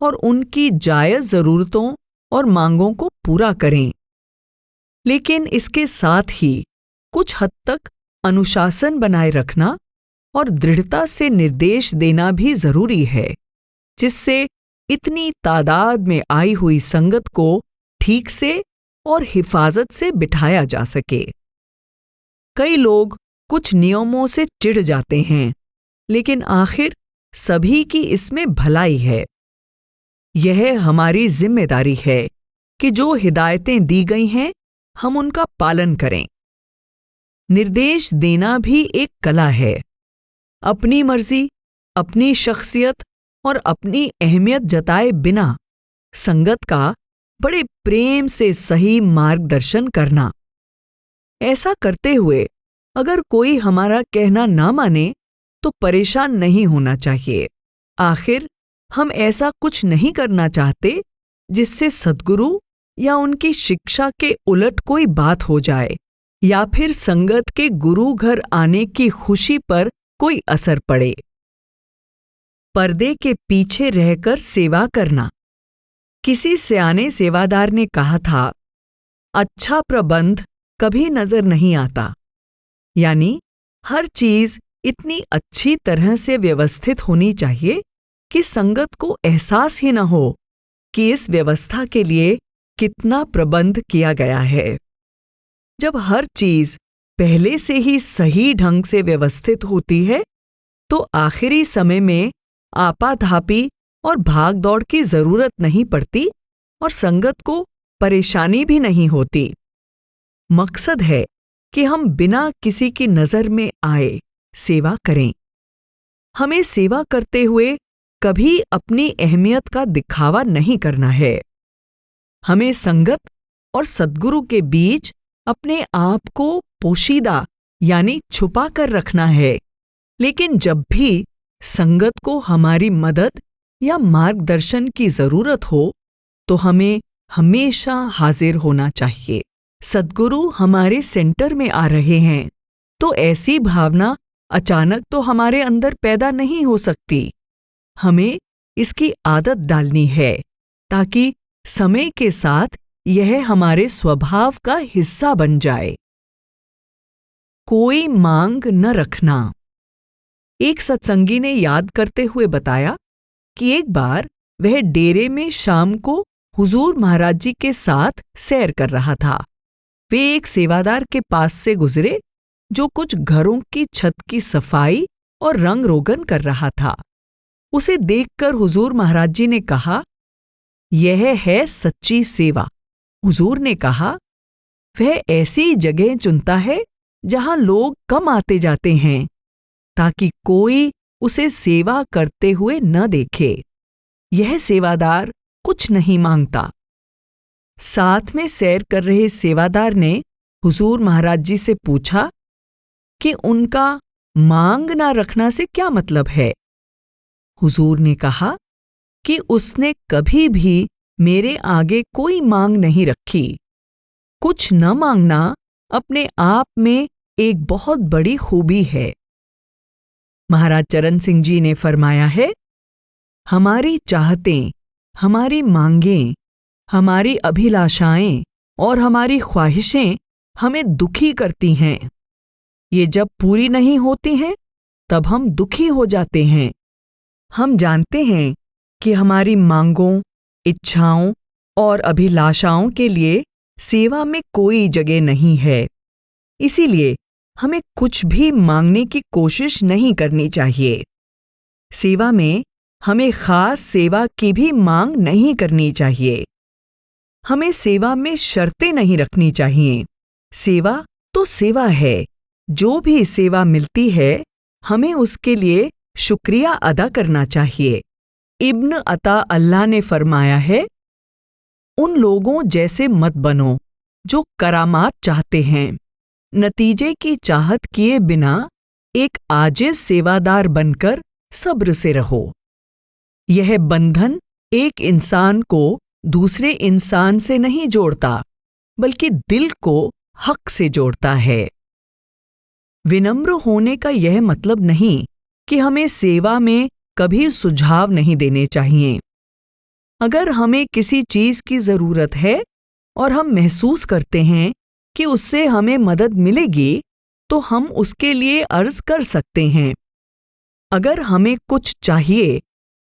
और उनकी जायज जरूरतों और मांगों को पूरा करें। लेकिन इसके साथ ही कुछ हद तक अनुशासन बनाए रखना और दृढ़ता से निर्देश देना भी जरूरी है, जिससे इतनी तादाद में आई हुई संगत को ठीक से और हिफाजत से बिठाया जा सके। कई लोग कुछ नियमों से चिढ़ जाते हैं, लेकिन आखिर सभी की इसमें भलाई है। यह हमारी जिम्मेदारी है कि जो हिदायतें दी गई हैं, हम उनका पालन करें। निर्देश देना भी एक कला है। अपनी मर्जी, अपनी शख्सियत और अपनी अहमियत जताए बिना संगत का बड़े प्रेम से सही मार्गदर्शन करना। ऐसा करते हुए अगर कोई हमारा कहना ना माने तो परेशान नहीं होना चाहिए। आखिर हम ऐसा कुछ नहीं करना चाहते जिससे सद्गुरु या उनकी शिक्षा के उलट कोई बात हो जाए या फिर संगत के गुरु घर आने की खुशी पर कोई असर पड़े। पर्दे के पीछे रहकर सेवा करना। किसी सियाने सेवादार ने कहा था, अच्छा प्रबंध कभी नजर नहीं आता। यानी हर चीज इतनी अच्छी तरह से व्यवस्थित होनी चाहिए कि संगत को एहसास ही न हो कि इस व्यवस्था के लिए कितना प्रबंध किया गया है। जब हर चीज पहले से ही सही ढंग से व्यवस्थित होती है तो आखिरी समय में आपाधापी और भाग दौड़ की जरूरत नहीं पड़ती और संगत को परेशानी भी नहीं होती। मकसद है कि हम बिना किसी की नज़र में आए सेवा करें। हमें सेवा करते हुए कभी अपनी अहमियत का दिखावा नहीं करना है। हमें संगत और सद्गुरु के बीच अपने आप को पोशीदा यानी छुपा कर रखना है, लेकिन जब भी संगत को हमारी मदद या मार्गदर्शन की जरूरत हो तो हमें हमेशा हाजिर होना चाहिए। सद्गुरु हमारे सेंटर में आ रहे हैं तो ऐसी भावना अचानक तो हमारे अंदर पैदा नहीं हो सकती। हमें इसकी आदत डालनी है ताकि समय के साथ यह हमारे स्वभाव का हिस्सा बन जाए। कोई मांग न रखना। एक सत्संगी ने याद करते हुए बताया कि एक बार वह डेरे में शाम को हुजूर महाराज जी के साथ सैर कर रहा था। वे एक सेवादार के पास से गुजरे जो कुछ घरों की छत की सफाई और रंग रोगन कर रहा था। उसे देखकर हुजूर महाराज जी ने कहा, यह है सच्ची सेवा। हुजूर ने कहा, वह ऐसी जगह चुनता है जहां लोग कम आते जाते हैं ताकि कोई उसे सेवा करते हुए न देखे। यह सेवादार कुछ नहीं मांगता। साथ में सैर कर रहे सेवादार ने हुजूर महाराज जी से पूछा कि उनका मांग ना रखना से क्या मतलब है। हुजूर ने कहा कि उसने कभी भी मेरे आगे कोई मांग नहीं रखी। कुछ न मांगना अपने आप में एक बहुत बड़ी खूबी है। महाराज चरण सिंह जी ने फरमाया है, हमारी चाहतें, हमारी मांगें, हमारी अभिलाषाएं और हमारी ख्वाहिशें हमें दुखी करती हैं। ये जब पूरी नहीं होती हैं तब हम दुखी हो जाते हैं। हम जानते हैं कि हमारी मांगों, इच्छाओं और अभिलाषाओं के लिए सेवा में कोई जगह नहीं है। इसीलिए हमें कुछ भी मांगने की कोशिश नहीं करनी चाहिए। सेवा में हमें खास सेवा की भी मांग नहीं करनी चाहिए। हमें सेवा में शर्तें नहीं रखनी चाहिए। सेवा तो सेवा है। जो भी सेवा मिलती है हमें उसके लिए शुक्रिया अदा करना चाहिए। इब्न अता अल्लाह ने फरमाया है, उन लोगों जैसे मत बनो जो करामात चाहते हैं। नतीजे की चाहत किए बिना एक आजिज सेवादार बनकर सब्र से रहो। यह बंधन एक इंसान को दूसरे इंसान से नहीं जोड़ता, बल्कि दिल को हक से जोड़ता है। विनम्र होने का यह मतलब नहीं कि हमें सेवा में कभी सुझाव नहीं देने चाहिए। अगर हमें किसी चीज की जरूरत है और हम महसूस करते हैं कि उससे हमें मदद मिलेगी, तो हम उसके लिए अर्ज कर सकते हैं। अगर हमें कुछ चाहिए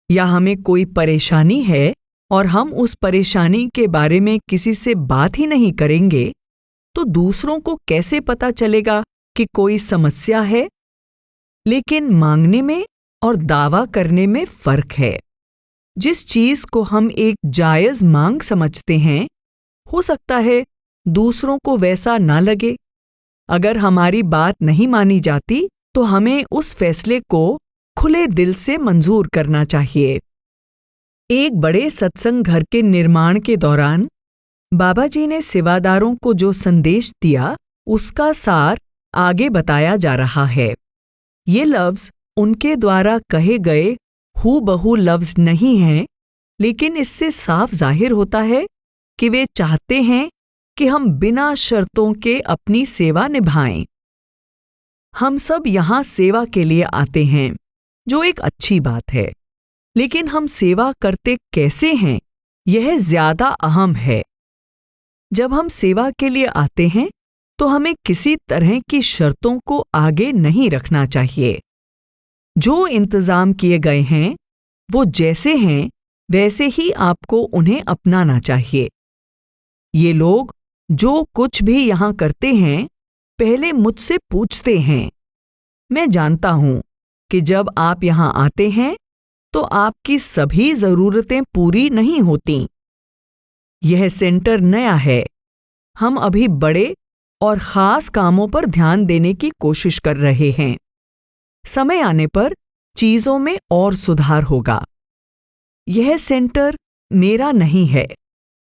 या हमें कोई परेशानी है और हम उस परेशानी के बारे में किसी से बात ही नहीं करेंगे, तो दूसरों को कैसे पता चलेगा कि कोई समस्या है। लेकिन मांगने में और दावा करने में फर्क है। जिस चीज को हम एक जायज मांग समझते हैं, हो सकता है दूसरों को वैसा ना लगे। अगर हमारी बात नहीं मानी जाती तो हमें उस फैसले को खुले दिल से मंजूर करना चाहिए। एक बड़े सत्संग घर के निर्माण के दौरान बाबा जी ने सेवादारों को जो संदेश दिया उसका सार आगे बताया जा रहा है। ये लफ्ज उनके द्वारा कहे गए हूबहू लफ्ज नहीं हैं, लेकिन इससे साफ जाहिर होता है कि वे चाहते हैं कि हम बिना शर्तों के अपनी सेवा निभाएं। हम सब यहाँ सेवा के लिए आते हैं, जो एक अच्छी बात है, लेकिन हम सेवा करते कैसे हैं यह ज्यादा अहम है। जब हम सेवा के लिए आते हैं तो हमें किसी तरह की शर्तों को आगे नहीं रखना चाहिए। जो इंतजाम किए गए हैं वो जैसे हैं वैसे ही आपको उन्हें अपनाना चाहिए। ये लोग जो कुछ भी यहाँ करते हैं पहले मुझसे पूछते हैं। मैं जानता हूं कि जब आप यहाँ आते हैं तो आपकी सभी जरूरतें पूरी नहीं होती। यह सेंटर नया है। हम अभी बड़े और खास कामों पर ध्यान देने की कोशिश कर रहे हैं। समय आने पर चीजों में और सुधार होगा। यह सेंटर मेरा नहीं है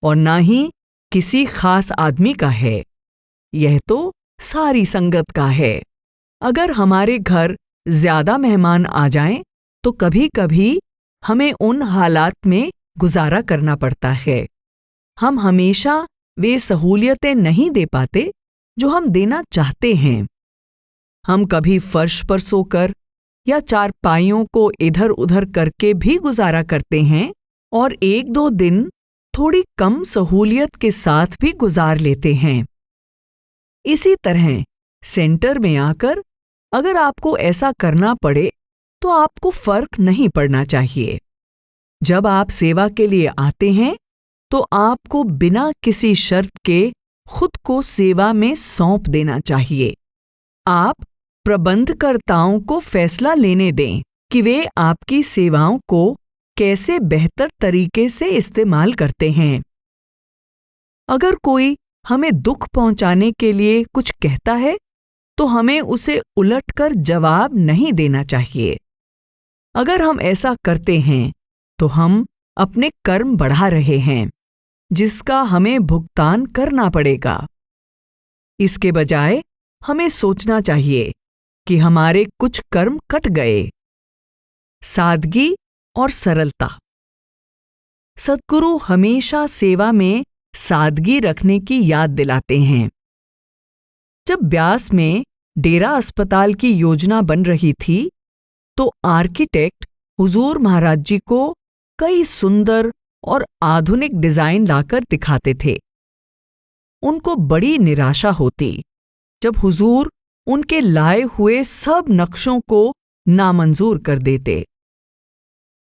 और ना ही किसी खास आदमी का है, यह तो सारी संगत का है। अगर हमारे घर ज्यादा मेहमान आ जाएं, तो कभी कभी हमें उन हालात में गुजारा करना पड़ता है। हम हमेशा वे सहूलियतें नहीं दे पाते जो हम देना चाहते हैं। हम कभी फर्श पर सोकर या चारपाइयों को इधर उधर करके भी गुजारा करते हैं और एक दो दिन थोड़ी कम सहूलियत के साथ भी गुजार लेते हैं। इसी तरह सेंटर में आकर अगर आपको ऐसा करना पड़े तो आपको फर्क नहीं पड़ना चाहिए। जब आप सेवा के लिए आते हैं तो आपको बिना किसी शर्त के खुद को सेवा में सौंप देना चाहिए। आप प्रबंधकर्ताओं को फैसला लेने दें कि वे आपकी सेवाओं को कैसे बेहतर तरीके से इस्तेमाल करते हैं। अगर कोई हमें दुख पहुंचाने के लिए कुछ कहता है तो हमें उसे उलटकर जवाब नहीं देना चाहिए। अगर हम ऐसा करते हैं तो हम अपने कर्म बढ़ा रहे हैं, जिसका हमें भुगतान करना पड़ेगा। इसके बजाय हमें सोचना चाहिए कि हमारे कुछ कर्म कट गए। सादगी और सरलता। सद्गुरु हमेशा सेवा में सादगी रखने की याद दिलाते हैं। जब ब्यास में डेरा अस्पताल की योजना बन रही थी तो आर्किटेक्ट हुजूर महाराज जी को कई सुंदर और आधुनिक डिजाइन लाकर दिखाते थे। उनको बड़ी निराशा होती जब हुजूर उनके लाए हुए सब नक्शों को नामंजूर कर देते।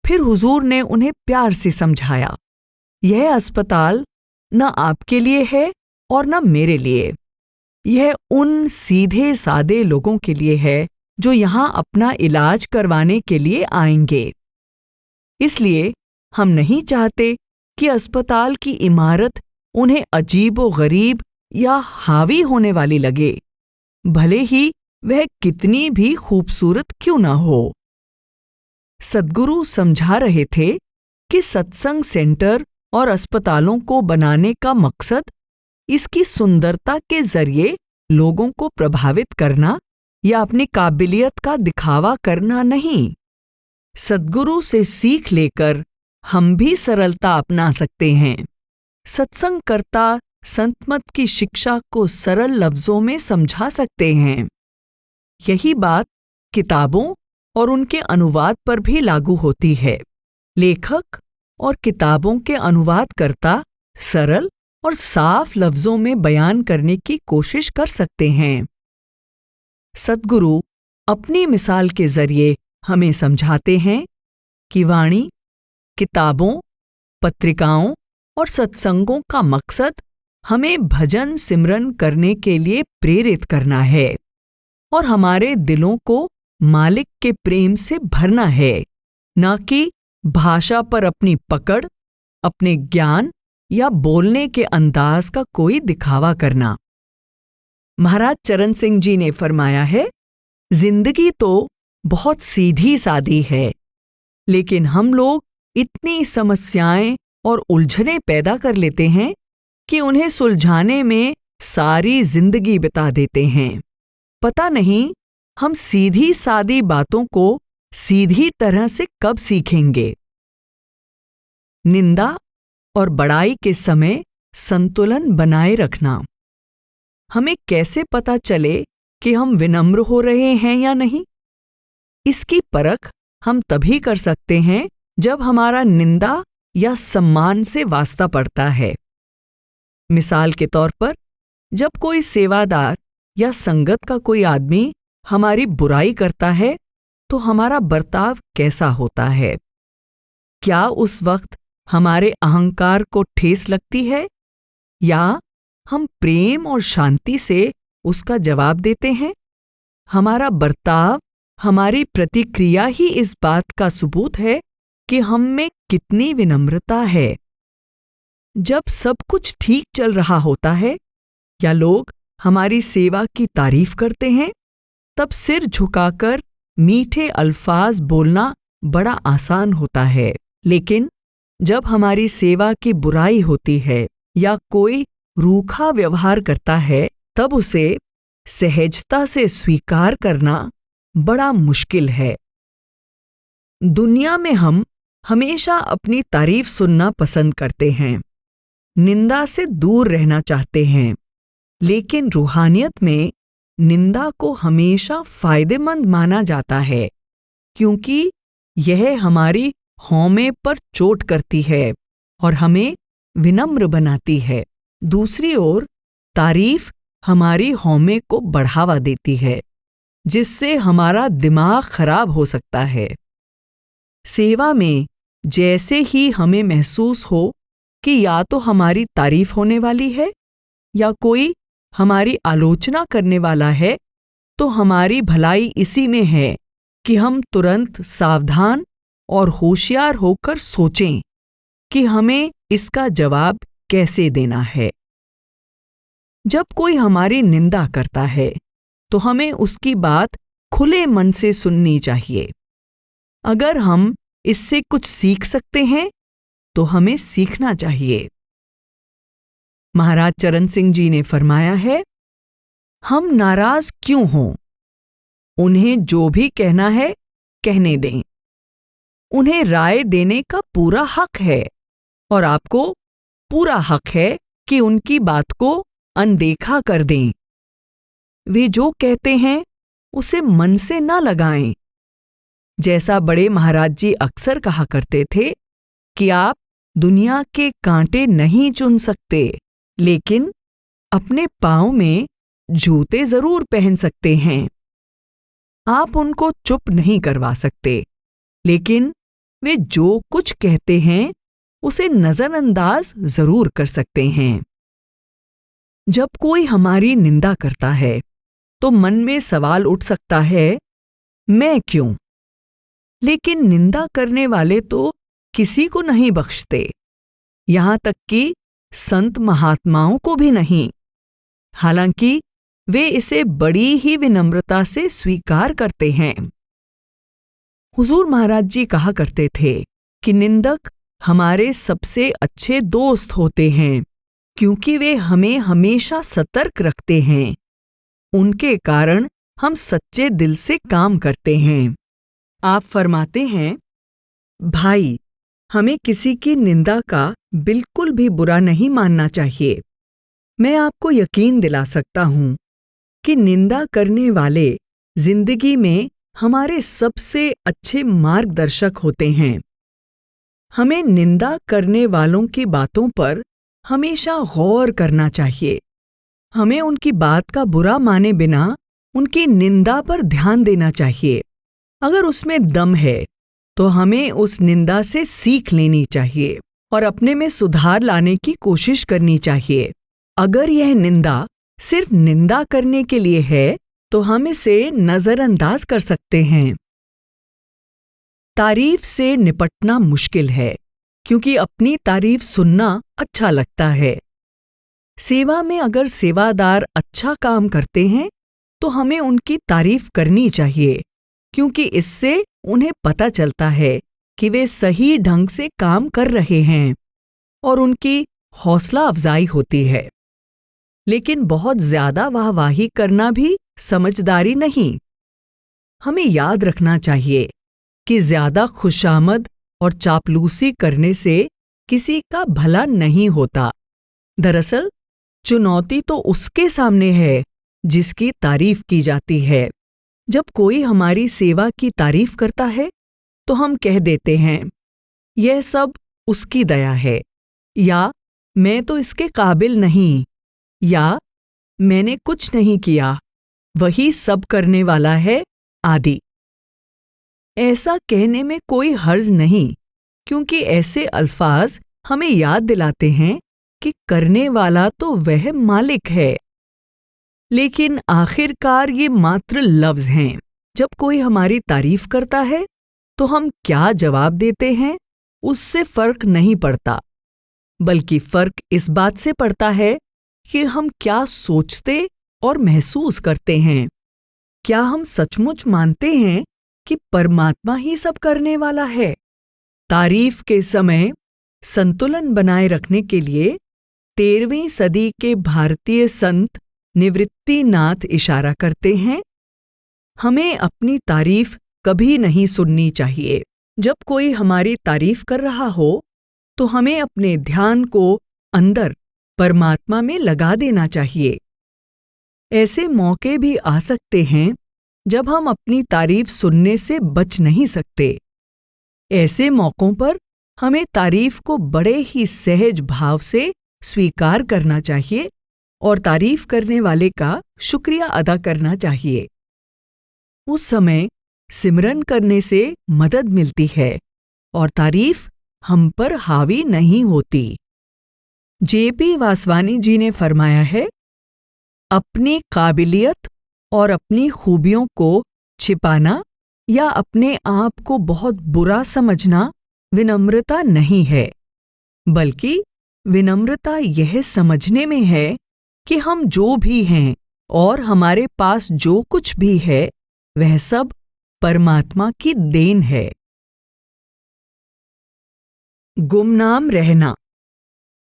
फिर हुजूर ने उन्हें प्यार से समझाया, यह अस्पताल न आपके लिए है और न मेरे लिए। यह उन सीधे सादे लोगों के लिए है जो यहां अपना इलाज करवाने के लिए आएंगे। इसलिए हम नहीं चाहते कि अस्पताल की इमारत उन्हें अजीबो-गरीब या हावी होने वाली लगे, भले ही वह कितनी भी खूबसूरत क्यों न हो। सद्गुरु समझा रहे थे कि सत्संग सेंटर और अस्पतालों को बनाने का मकसद इसकी सुंदरता के जरिए लोगों को प्रभावित करना या अपनी काबिलियत का दिखावा करना नहीं। सद्गुरु से सीख लेकर हम भी सरलता अपना सकते हैं। सत्संगकर्ता संतमत की शिक्षा को सरल लफ्जों में समझा सकते हैं। यही बात किताबों और उनके अनुवाद पर भी लागू होती है। लेखक और किताबों के अनुवादकर्ता सरल और साफ लफ्जों में बयान करने की कोशिश कर सकते हैं। सद्गुरु अपनी मिसाल के जरिए हमें समझाते हैं कि वाणी, किताबों, पत्रिकाओं और सत्संगों का मकसद हमें भजन सिमरन करने के लिए प्रेरित करना है और हमारे दिलों को मालिक के प्रेम से भरना है, न कि भाषा पर अपनी पकड़, अपने ज्ञान या बोलने के अंदाज का कोई दिखावा करना। महाराज चरण सिंह जी ने फरमाया है, जिंदगी तो बहुत सीधी सादी है, लेकिन हम लोग इतनी समस्याएं और उलझनें पैदा कर लेते हैं कि उन्हें सुलझाने में सारी जिंदगी बिता देते हैं। पता नहीं हम सीधी सादी बातों को सीधी तरह से कब सीखेंगे। निंदा और बड़ाई के समय संतुलन बनाए रखना। हमें कैसे पता चले कि हम विनम्र हो रहे हैं या नहीं? इसकी परख हम तभी कर सकते हैं जब हमारा निंदा या सम्मान से वास्ता पड़ता है। मिसाल के तौर पर, जब कोई सेवादार या संगत का कोई आदमी हमारी बुराई करता है तो हमारा बर्ताव कैसा होता है? क्या उस वक्त हमारे अहंकार को ठेस लगती है या हम प्रेम और शांति से उसका जवाब देते हैं? हमारा बर्ताव, हमारी प्रतिक्रिया ही इस बात का सबूत है कि हम में कितनी विनम्रता है। जब सब कुछ ठीक चल रहा होता है या लोग हमारी सेवा की तारीफ करते हैं, तब सिर झुकाकर मीठे अल्फाज बोलना बड़ा आसान होता है। लेकिन जब हमारी सेवा की बुराई होती है या कोई रूखा व्यवहार करता है, तब उसे सहजता से स्वीकार करना बड़ा मुश्किल है। दुनिया में हम हमेशा अपनी तारीफ सुनना पसंद करते हैं, निंदा से दूर रहना चाहते हैं, लेकिन रूहानियत में निंदा को हमेशा फायदेमंद माना जाता है, क्योंकि यह हमारी हौमे पर चोट करती है और हमें विनम्र बनाती है। दूसरी ओर तारीफ हमारी हौमे को बढ़ावा देती है, जिससे हमारा दिमाग खराब हो सकता है। सेवा में जैसे ही हमें महसूस हो कि या तो हमारी तारीफ होने वाली है या कोई हमारी आलोचना करने वाला है, तो हमारी भलाई इसी में है कि हम तुरंत सावधान और होशियार होकर सोचें कि हमें इसका जवाब कैसे देना है। जब कोई हमारी निंदा करता है, तो हमें उसकी बात खुले मन से सुननी चाहिए। अगर हम इससे कुछ सीख सकते हैं, तो हमें सीखना चाहिए। महाराज चरण सिंह जी ने फरमाया है, हम नाराज क्यों हों? उन्हें जो भी कहना है कहने दें। उन्हें राय देने का पूरा हक है और आपको पूरा हक है कि उनकी बात को अनदेखा कर दें। वे जो कहते हैं उसे मन से ना लगाएं। जैसा बड़े महाराज जी अक्सर कहा करते थे कि आप दुनिया के कांटे नहीं चुन सकते, लेकिन अपने पांव में जूते जरूर पहन सकते हैं। आप उनको चुप नहीं करवा सकते, लेकिन वे जो कुछ कहते हैं उसे नजरअंदाज जरूर कर सकते हैं। जब कोई हमारी निंदा करता है, तो मन में सवाल उठ सकता है, मैं क्यों? लेकिन निंदा करने वाले तो किसी को नहीं बख्शते, यहां तक कि संत महात्माओं को भी नहीं। हालांकि वे इसे बड़ी ही विनम्रता से स्वीकार करते हैं। हुजूर महाराज जी कहा करते थे कि निंदक हमारे सबसे अच्छे दोस्त होते हैं, क्योंकि वे हमें हमेशा सतर्क रखते हैं। उनके कारण हम सच्चे दिल से काम करते हैं। आप फरमाते हैं, भाई, हमें किसी की निंदा का बिल्कुल भी बुरा नहीं मानना चाहिए। मैं आपको यकीन दिला सकता हूं कि निंदा करने वाले जिंदगी में हमारे सबसे अच्छे मार्गदर्शक होते हैं। हमें निंदा करने वालों की बातों पर हमेशा गौर करना चाहिए। हमें उनकी बात का बुरा माने बिना उनकी निंदा पर ध्यान देना चाहिए। अगर उसमें दम है, तो हमें उस निंदा से सीख लेनी चाहिए और अपने में सुधार लाने की कोशिश करनी चाहिए। अगर यह निंदा सिर्फ निंदा करने के लिए है, तो हम इसे नजरअंदाज कर सकते हैं। तारीफ से निपटना मुश्किल है, क्योंकि अपनी तारीफ सुनना अच्छा लगता है। सेवा में अगर सेवादार अच्छा काम करते हैं, तो हमें उनकी तारीफ करनी चाहिए, क्योंकि इससे उन्हें पता चलता है कि वे सही ढंग से काम कर रहे हैं और उनकी हौसला अफजाई होती है। लेकिन बहुत ज्यादा वाहवाही करना भी समझदारी नहीं। हमें याद रखना चाहिए कि ज्यादा खुशामद और चापलूसी करने से किसी का भला नहीं होता। दरअसल चुनौती तो उसके सामने है जिसकी तारीफ की जाती है। जब कोई हमारी सेवा की तारीफ करता है, तो हम कह देते हैं, यह सब उसकी दया है, या मैं तो इसके काबिल नहीं, या मैंने कुछ नहीं किया, वही सब करने वाला है, आदि। ऐसा कहने में कोई हर्ज नहीं, क्योंकि ऐसे अल्फाज हमें याद दिलाते हैं कि करने वाला तो वह मालिक है। लेकिन आखिरकार ये मात्र लफ्ज हैं। जब कोई हमारी तारीफ करता है, तो हम क्या जवाब देते हैं उससे फर्क नहीं पड़ता, बल्कि फर्क इस बात से पड़ता है कि हम क्या सोचते और महसूस करते हैं। क्या हम सचमुच मानते हैं कि परमात्मा ही सब करने वाला है? तारीफ के समय संतुलन बनाए रखने के लिए 13वीं सदी के भारतीय संत निवृत्तिनाथ इशारा करते हैं, हमें अपनी तारीफ कभी नहीं सुननी चाहिए। जब कोई हमारी तारीफ कर रहा हो तो हमें अपने ध्यान को अंदर परमात्मा में लगा देना चाहिए। ऐसे मौके भी आ सकते हैं जब हम अपनी तारीफ सुनने से बच नहीं सकते। ऐसे मौकों पर हमें तारीफ को बड़े ही सहज भाव से स्वीकार करना चाहिए और तारीफ करने वाले का शुक्रिया अदा करना चाहिए। उस समय सिमरन करने से मदद मिलती है और तारीफ हम पर हावी नहीं होती। जेपी वासवानी जी ने फरमाया है, अपनी काबिलियत और अपनी खूबियों को छिपाना या अपने आप को बहुत बुरा समझना विनम्रता नहीं है, बल्कि विनम्रता यह समझने में है कि हम जो भी हैं और हमारे पास जो कुछ भी है वह सब परमात्मा की देन है। गुमनाम रहना।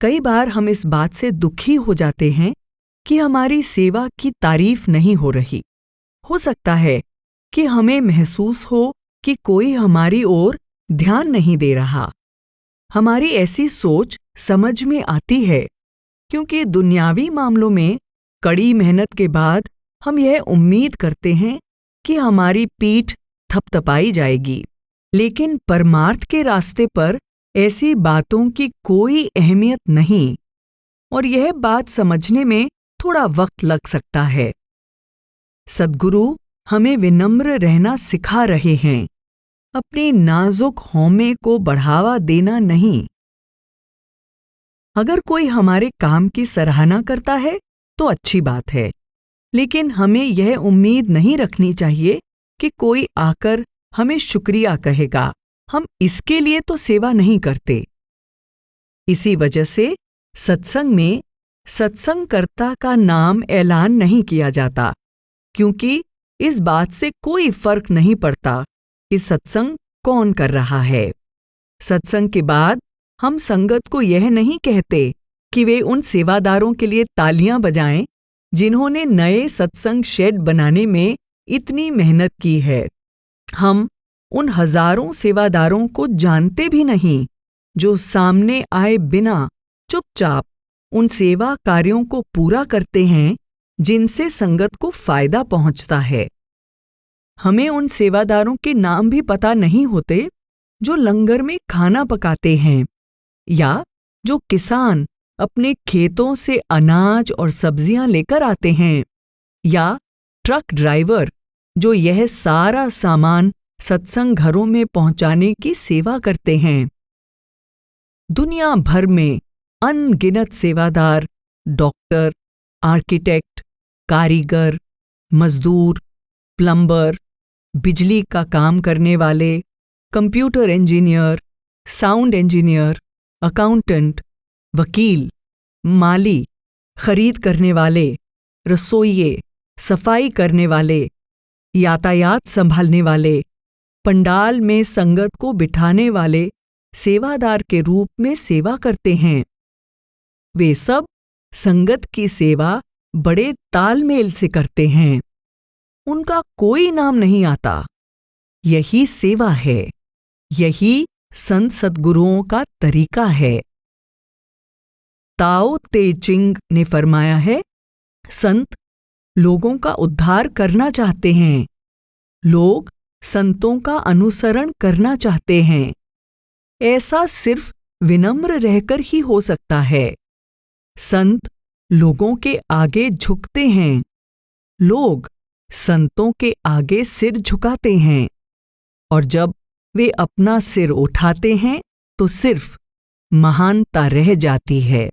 कई बार हम इस बात से दुखी हो जाते हैं कि हमारी सेवा की तारीफ नहीं हो रही। हो सकता है कि हमें महसूस हो कि कोई हमारी ओर ध्यान नहीं दे रहा। हमारी ऐसी सोच समझ में आती है, क्योंकि दुनियावी मामलों में कड़ी मेहनत के बाद हम यह उम्मीद करते हैं कि हमारी पीठ थपथपाई जाएगी। लेकिन परमार्थ के रास्ते पर ऐसी बातों की कोई अहमियत नहीं, और यह बात समझने में थोड़ा वक्त लग सकता है। सद्गुरु हमें विनम्र रहना सिखा रहे हैं, अपने नाजुक हौमे को बढ़ावा देना नहीं। अगर कोई हमारे काम की सराहना करता है तो अच्छी बात है, लेकिन हमें यह उम्मीद नहीं रखनी चाहिए कि कोई आकर हमें शुक्रिया कहेगा। हम इसके लिए तो सेवा नहीं करते। इसी वजह से सत्संग में सत्संगकर्ता का नाम ऐलान नहीं किया जाता, क्योंकि इस बात से कोई फर्क नहीं पड़ता कि सत्संग कौन कर रहा है। सत्संग के बाद हम संगत को यह नहीं कहते कि वे उन सेवादारों के लिए तालियां बजाएं जिन्होंने नए सत्संग शेड बनाने में इतनी मेहनत की है। हम उन हजारों सेवादारों को जानते भी नहीं जो सामने आए बिना चुपचाप उन सेवा कार्यों को पूरा करते हैं जिनसे संगत को फायदा पहुंचता है। हमें उन सेवादारों के नाम भी पता नहीं होते जो लंगर में खाना पकाते हैं, या जो किसान अपने खेतों से अनाज और सब्जियां लेकर आते हैं, या ट्रक ड्राइवर जो यह सारा सामान सत्संग घरों में पहुंचाने की सेवा करते हैं। दुनिया भर में अनगिनत सेवादार डॉक्टर, आर्किटेक्ट, कारीगर, मजदूर, प्लम्बर, बिजली का काम करने वाले, computer engineer, sound engineer, accountant, वकील, माली, खरीद करने वाले, रसोइये, सफाई करने वाले, यातायात संभालने वाले, पंडाल में संगत को बिठाने वाले सेवादार के रूप में सेवा करते हैं। वे सब संगत की सेवा बड़े तालमेल से करते हैं। उनका कोई नाम नहीं आता। यही सेवा है, यही संत सद्गुरुओं का तरीका है। ताओ ते चिंग ने फरमाया है, संत लोगों का उद्धार करना चाहते हैं। लोग संतों का अनुसरण करना चाहते हैं। ऐसा सिर्फ विनम्र रहकर ही हो सकता है। संत लोगों के आगे झुकते हैं, लोग संतों के आगे सिर झुकाते हैं, और जब वे अपना सिर उठाते हैं तो सिर्फ महानता रह जाती है।